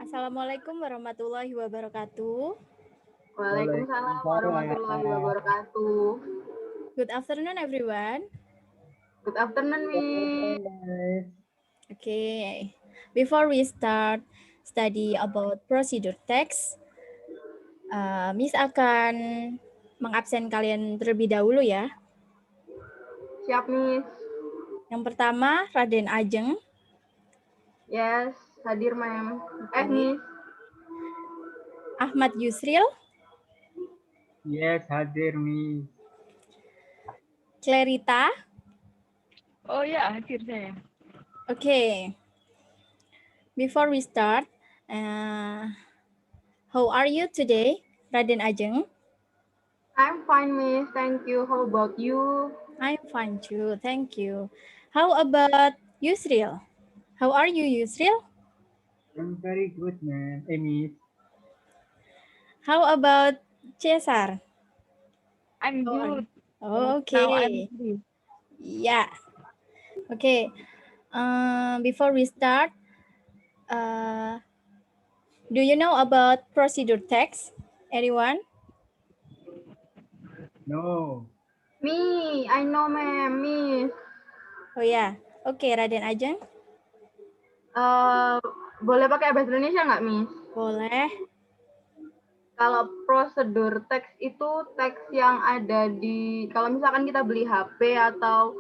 Assalamualaikum warahmatullahi wabarakatuh. Waalaikumsalam warahmatullahi wabarakatuh. Good afternoon, everyone. Good afternoon, Miss. Okay, before we start study about procedure text, Miss akan mengabsen kalian terlebih dahulu ya. Siap, Miss. Yang pertama, Raden Ajeng. Yes, hadir, Ma'am. Okay. Miss. Ahmad Yusril. Yes, hadir, Miss. Clarita. Oh ya, hadir saya. Okay. Before we start, how are you today, Raden Ajeng? I'm fine, Miss. Thank you. How about you? I'm fine too, thank you. How about Yusril? How are you, Yusril? I'm very good, Miss. How about Cesar? I'm good. Oh, Now okay. I'm free. Yeah. Okay. Before we start, do you know about procedure text? Anyone? No. Me, I know, Ma'am. Miss. Oh ya, oke, Raden Ajeng. Boleh pakai bahasa Indonesia nggak, Miss? Boleh. Kalau prosedur teks itu teks yang ada di, kalau misalkan kita beli HP atau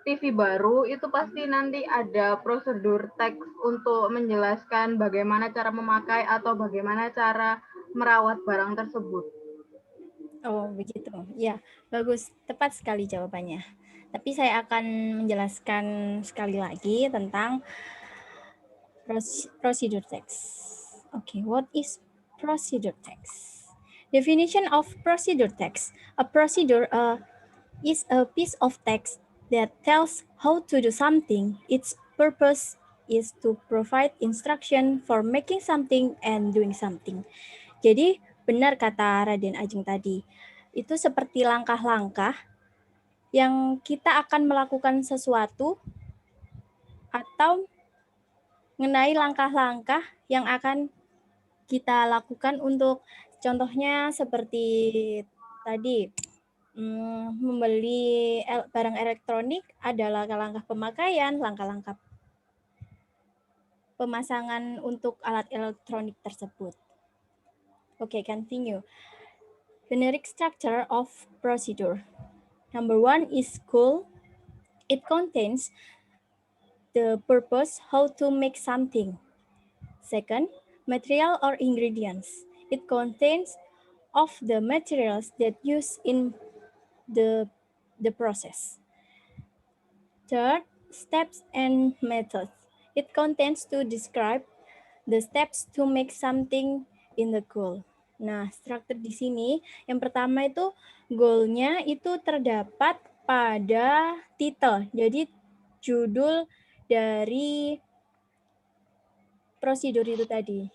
TV baru, itu pasti nanti ada prosedur teks untuk menjelaskan bagaimana cara memakai atau bagaimana cara merawat barang tersebut. Oh, begitu. Ya, bagus. Tepat sekali jawabannya. Tapi saya akan menjelaskan sekali lagi tentang procedure text. Okay, what is procedure text? Definition of procedure text. A procedure is a piece of text that tells how to do something. Its purpose is to provide instruction for making something and doing something. Jadi, benar kata Raden Ajeng tadi. Itu seperti langkah-langkah yang kita akan melakukan sesuatu atau mengenai langkah-langkah yang akan kita lakukan untuk contohnya seperti tadi membeli barang elektronik ada langkah-langkah pemakaian, langkah-langkah pemasangan untuk alat elektronik tersebut. Okay, continue. Generic structure of procedure. Number 1 is goal. It contains the purpose, how to make something. Second, material or ingredients. It contains of the materials that used in the process. Third, steps and methods. It contains to describe the steps to make something in the goal. Nah, struktur di sini yang pertama itu goalnya itu terdapat pada title. Jadi judul dari prosedur itu tadi.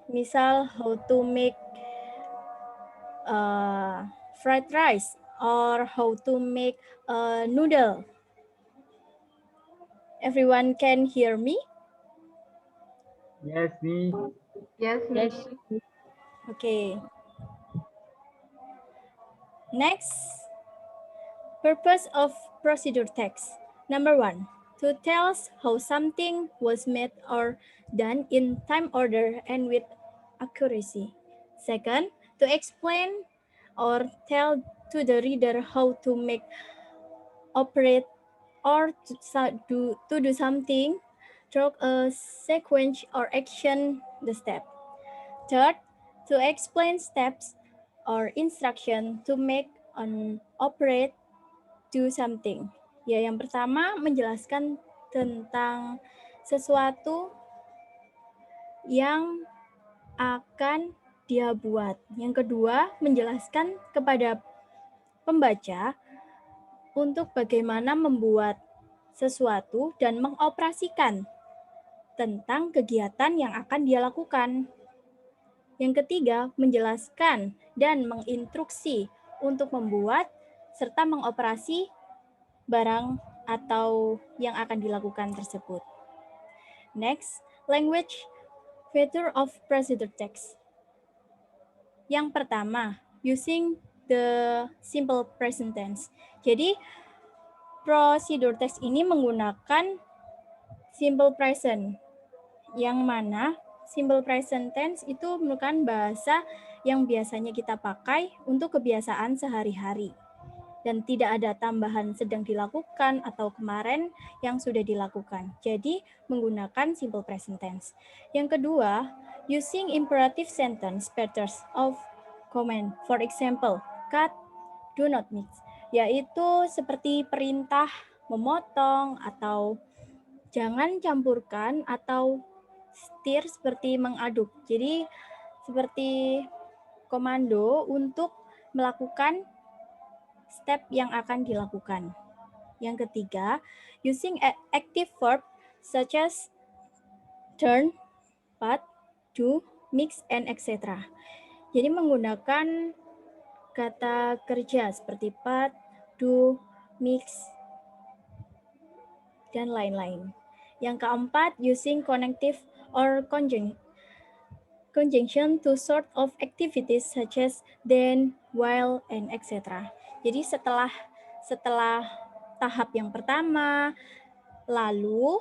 Misal how to make fried rice or how to make a noodle. Everyone can hear me? Yes, Miss. Yes, Miss. Okay. Next, purpose of procedure text. Number 1, to tell us how something was made or done in time order and with accuracy. Second, to explain or tell to the reader how to make, operate, or to do something through a sequence or action the step. Third, to explain steps or instruction to make and operate do something. Ya, yang pertama menjelaskan tentang sesuatu yang akan dia buat. Yang kedua, menjelaskan kepada pembaca untuk bagaimana membuat sesuatu dan mengoperasikan tentang kegiatan yang akan dia lakukan. Yang ketiga, menjelaskan dan menginstruksi untuk membuat serta mengoperasi barang atau yang akan dilakukan tersebut. Next, language feature of procedure text. Yang pertama, using the simple present tense. Jadi, procedure text ini menggunakan simple present, yang mana simple present tense itu merupakan bahasa yang biasanya kita pakai untuk kebiasaan sehari-hari. Dan tidak ada tambahan sedang dilakukan atau kemarin yang sudah dilakukan. Jadi, menggunakan simple present tense. Yang kedua, using imperative sentence patterns of command. For example, cut, do not mix. Yaitu seperti perintah memotong atau jangan campurkan atau stir seperti mengaduk. Jadi, seperti komando untuk melakukan step yang akan dilakukan. Yang ketiga, using active verb such as turn, pat, do, mix, and etc. Jadi menggunakan kata kerja seperti pat, do, mix, dan lain-lain. Yang keempat, using connective or conjunction to sort of activities such as then, while, and etc. Jadi setelah tahap yang pertama, lalu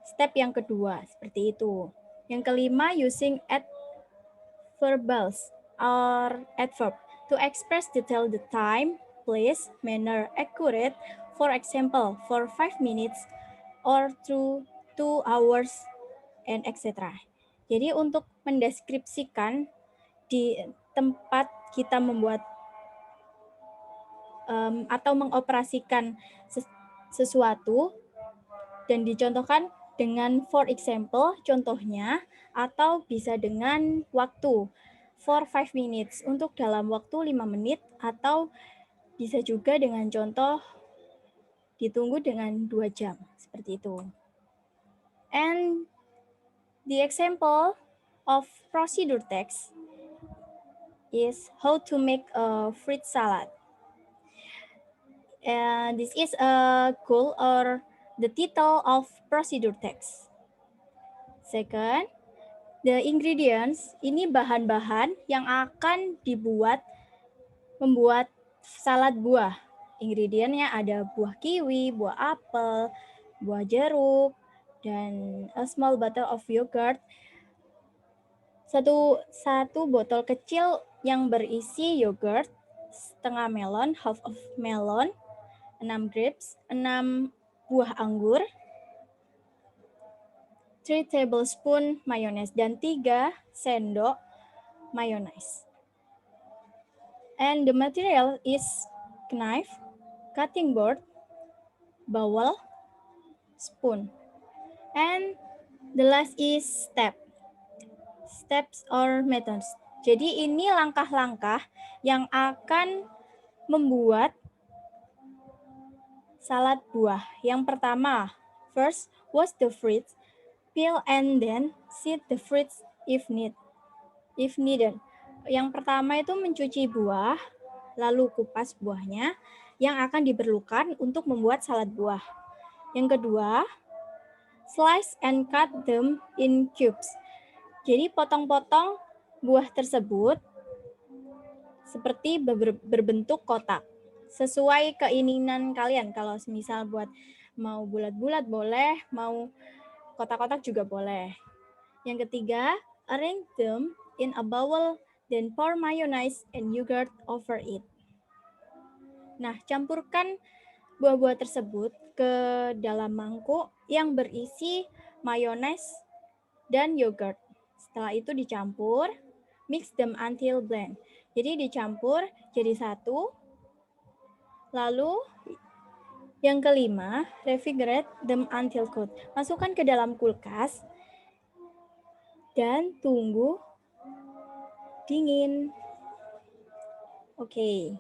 step yang kedua, seperti itu. Yang kelima, using adverbals or adverb to express detail the time, place, manner, accurate. For example, for 5 minutes or through 2 hours and etc. Jadi untuk mendeskripsikan di tempat kita membuat atau mengoperasikan sesuatu dan dicontohkan dengan for example, contohnya, atau bisa dengan waktu for 5 minutes untuk dalam waktu 5 menit atau bisa juga dengan contoh ditunggu dengan 2 jam, seperti itu. And the example of procedure text is how to make a fruit salad. And this is a goal or the title of procedure text. Second, the ingredients, ini bahan-bahan yang akan membuat salad buah. Ingredientnya ada buah kiwi, buah apel, buah jeruk, dan a small bottle of yogurt. Satu botol kecil yang berisi yogurt, setengah melon, half of melon, 6 grapes, 6 buah anggur, 3 tablespoon mayonnaise, dan 3 sendok mayonnaise. And the material is knife, cutting board, bowl, spoon. And the last is steps or methods. Jadi ini langkah-langkah yang akan membuat salad buah. Yang pertama, first, wash the fruits, peel and then seed the fruits if needed. Yang pertama itu mencuci buah, lalu kupas buahnya yang akan diperlukan untuk membuat salad buah. Yang kedua, slice and cut them in cubes. Jadi potong-potong buah tersebut seperti berbentuk kotak. Sesuai keinginan kalian. Kalau misal buat mau bulat-bulat boleh, mau kotak-kotak juga boleh. Yang ketiga, arrange them in a bowl, then pour mayonnaise and yogurt over it. Nah, campurkan buah-buah tersebut ke dalam mangkuk yang berisi mayonnaise dan yogurt. Setelah itu dicampur, mix them until blend. Jadi dicampur jadi satu. Lalu yang kelima, refrigerate them until cold. Masukkan ke dalam kulkas dan tunggu dingin. Okay.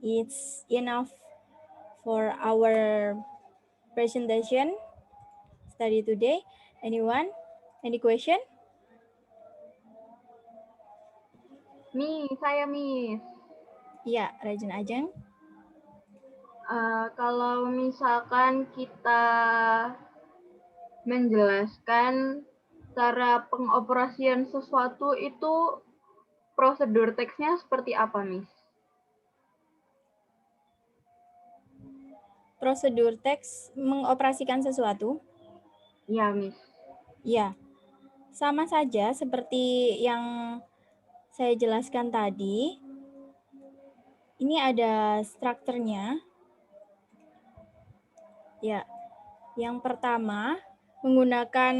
It's enough for our presentation study today. Anyone? Any question? Miss, saya Miss. Iya, Rajin Ajeng. Kalau misalkan kita menjelaskan cara pengoperasian sesuatu itu prosedur teksnya seperti apa, Miss? Prosedur teks mengoperasikan sesuatu? Iya, Miss. Ya, sama saja seperti yang saya jelaskan tadi. Ini ada strukturnya. Ya, yang pertama menggunakan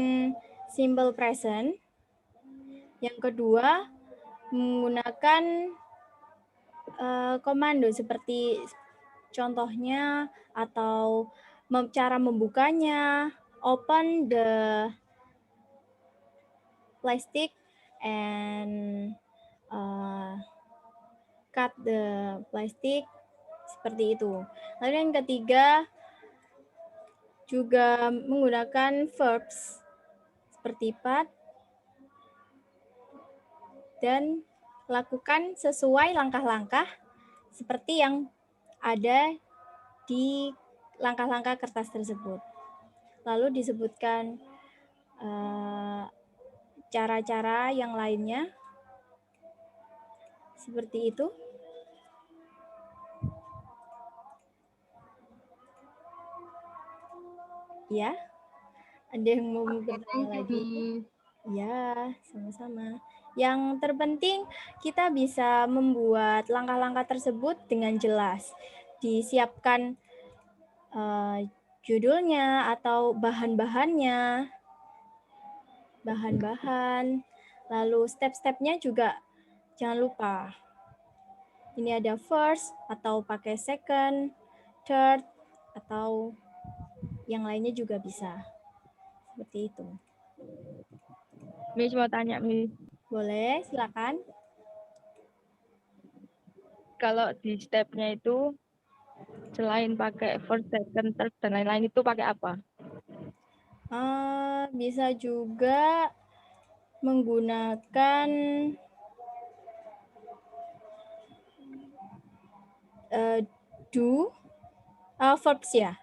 simple present. Yang kedua menggunakan komando seperti contohnya atau cara membukanya, open the plastic and cut the plastic, seperti itu. Lalu yang ketiga juga menggunakan verbs seperti part dan lakukan sesuai langkah-langkah seperti yang ada di langkah-langkah kertas tersebut. Lalu disebutkan cara-cara yang lainnya seperti itu. Ya, ada yang mau bertanya lagi? Ya, sama-sama. Yang terpenting kita bisa membuat langkah-langkah tersebut dengan jelas. Disiapkan judulnya atau bahan-bahannya, lalu step-stepnya juga jangan lupa. Ini ada first atau pakai second, third, atau yang lainnya juga bisa. Seperti itu. Miss mau tanya, Miss. Boleh, silakan. Kalau di stepnya itu selain pakai first, second, third, dan lain-lain itu pakai apa? Bisa juga menggunakan do, verbs ya.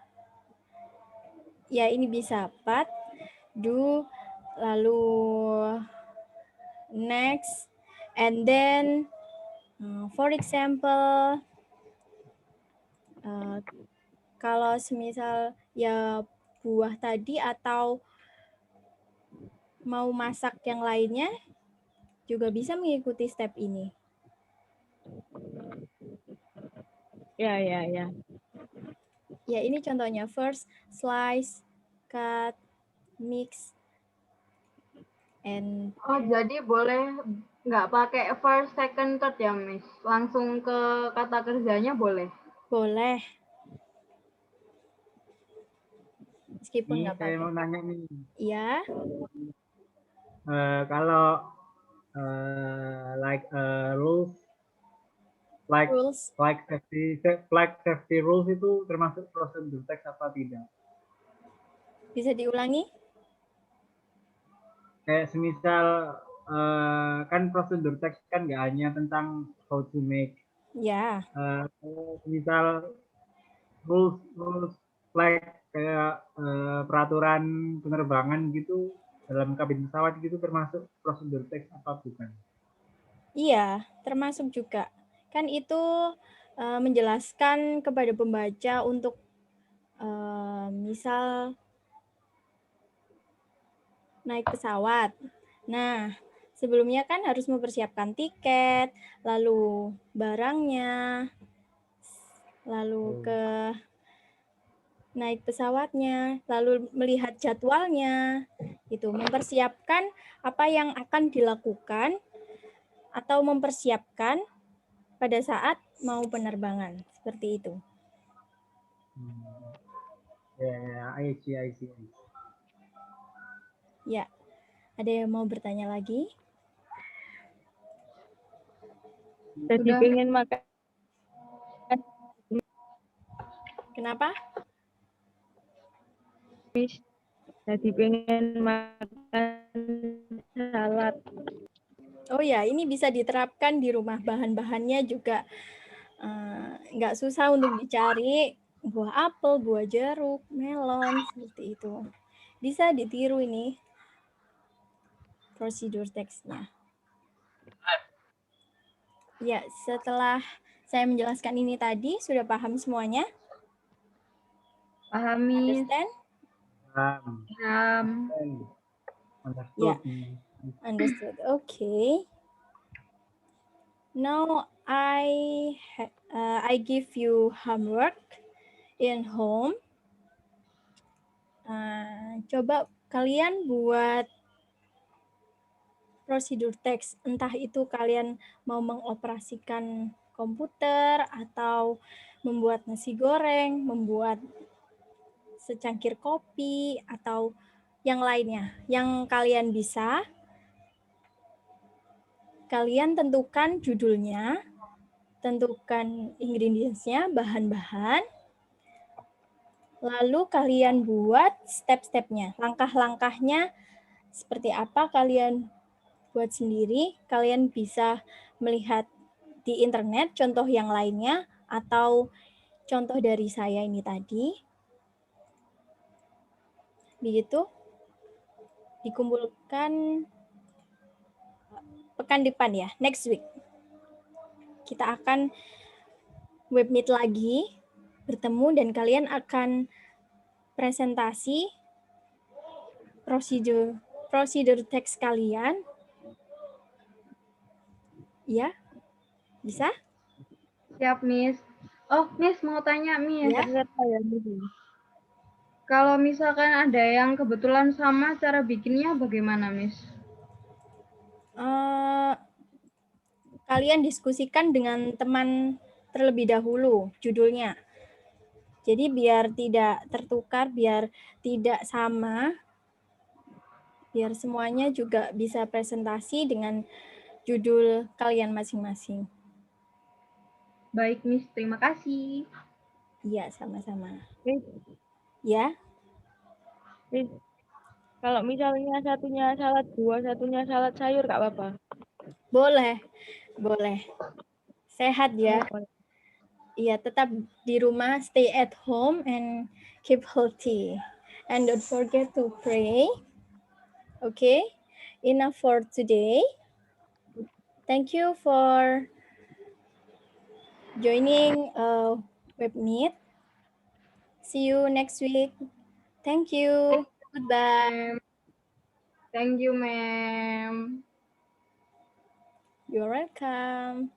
Ya, ini bisa part, do, lalu next, and then for example, kalau semisal ya buah tadi atau mau masak yang lainnya juga bisa mengikuti step ini. Ya. Ya, ini contohnya first, slice, cut, mix, and Jadi boleh nggak pakai first, second, third ya, Miss? Langsung ke kata kerjanya boleh? boleh. Meskipun Nih, nggak saya pakai. mau nanya nih. Iya. Kalau rules, like safety rules itu termasuk prosedur teks apa tidak? Bisa diulangi? Kayak semisal kan prosedur teks kan nggak hanya tentang how to make. Ya. Misal rules like kayak peraturan penerbangan gitu dalam kabin pesawat gitu termasuk prosedur teks apa bukan? Iya, termasuk juga. Kan itu menjelaskan kepada pembaca untuk misal naik pesawat. Nah, sebelumnya kan harus mempersiapkan tiket, lalu barangnya, lalu ke naik pesawatnya, lalu melihat jadwalnya, itu mempersiapkan apa yang akan dilakukan atau mempersiapkan pada saat mau penerbangan, seperti itu. Ya, I see. Ya, ada yang mau bertanya lagi? Jadi pengen makan. Kenapa? Miss, jadi pengen makan salad. Oh ya, ini bisa diterapkan di rumah. Bahan-bahannya juga nggak susah untuk dicari. buah apel, buah jeruk, melon, seperti itu. Bisa ditiru ini prosedur teksnya. Ya, setelah saya menjelaskan ini tadi, sudah paham semuanya? Paham, Miss. Understand? Paham. Ya, Understood. understood. Okay. Now I give you homework in home. Coba kalian buat prosedur teks, entah itu kalian mau mengoperasikan komputer atau membuat nasi goreng, membuat secangkir kopi, atau yang lainnya. Yang kalian bisa, kalian tentukan judulnya, tentukan ingredients-nya, bahan-bahan, lalu kalian buat step-stepnya, langkah-langkahnya seperti apa kalian buat sendiri. Kalian bisa melihat di internet contoh yang lainnya atau contoh dari saya ini tadi. Begitu, dikumpulkan pekan depan ya, next week. Kita akan web meet lagi, bertemu dan kalian akan presentasi prosedur teks kalian. Ya, bisa? Siap, Miss. Oh, Miss mau tanya, Miss. Ya. Ternyata ya, Miss. Kalau misalkan ada yang kebetulan sama cara bikinnya bagaimana, Miss? Kalian diskusikan dengan teman terlebih dahulu judulnya. Jadi biar tidak tertukar, biar tidak sama, biar semuanya juga bisa presentasi dengan judul kalian masing-masing. Baik, Miss. Terima kasih. Iya, sama-sama. Miss, Ya, Miss, kalau misalnya satunya salad buah, satunya salad sayur, nggak apa-apa. boleh. Boleh. Sehat ya. Oh, Iya, tetap di rumah, stay at home and keep healthy. And don't forget to pray. Okay, enough for today. Thank you for joining web meet. See you next week. Thank you. Goodbye. Thank you, ma'am. You're welcome.